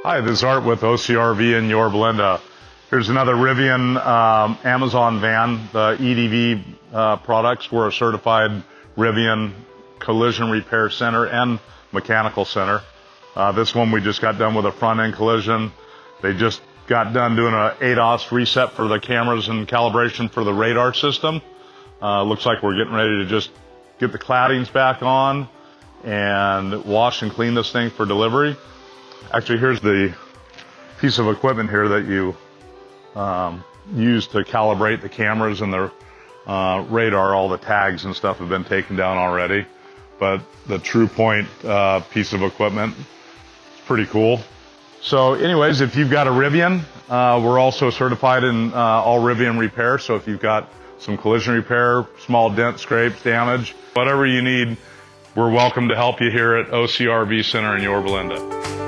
Hi, this is Art with OCRV in Yorba Linda. Here's another Rivian Amazon van. The EDV products. We're a certified Rivian collision repair center and mechanical center. This one we just got done with a front end collision. They just got done doing an ADAS reset for the cameras and calibration for the radar system. Looks like we're getting ready to just get the claddings back on and wash and clean this thing for delivery. Actually, here's the piece of equipment here that you use to calibrate the cameras and the radar. All the tags and stuff have been taken down already, but the True Point piece of equipment is pretty cool. So anyways, if you've got a Rivian, we're also certified in all Rivian repair. So if you've got some collision repair, small dent, scrapes, damage, whatever you need, we're welcome to help you here at OCRV Center in Yorba Linda.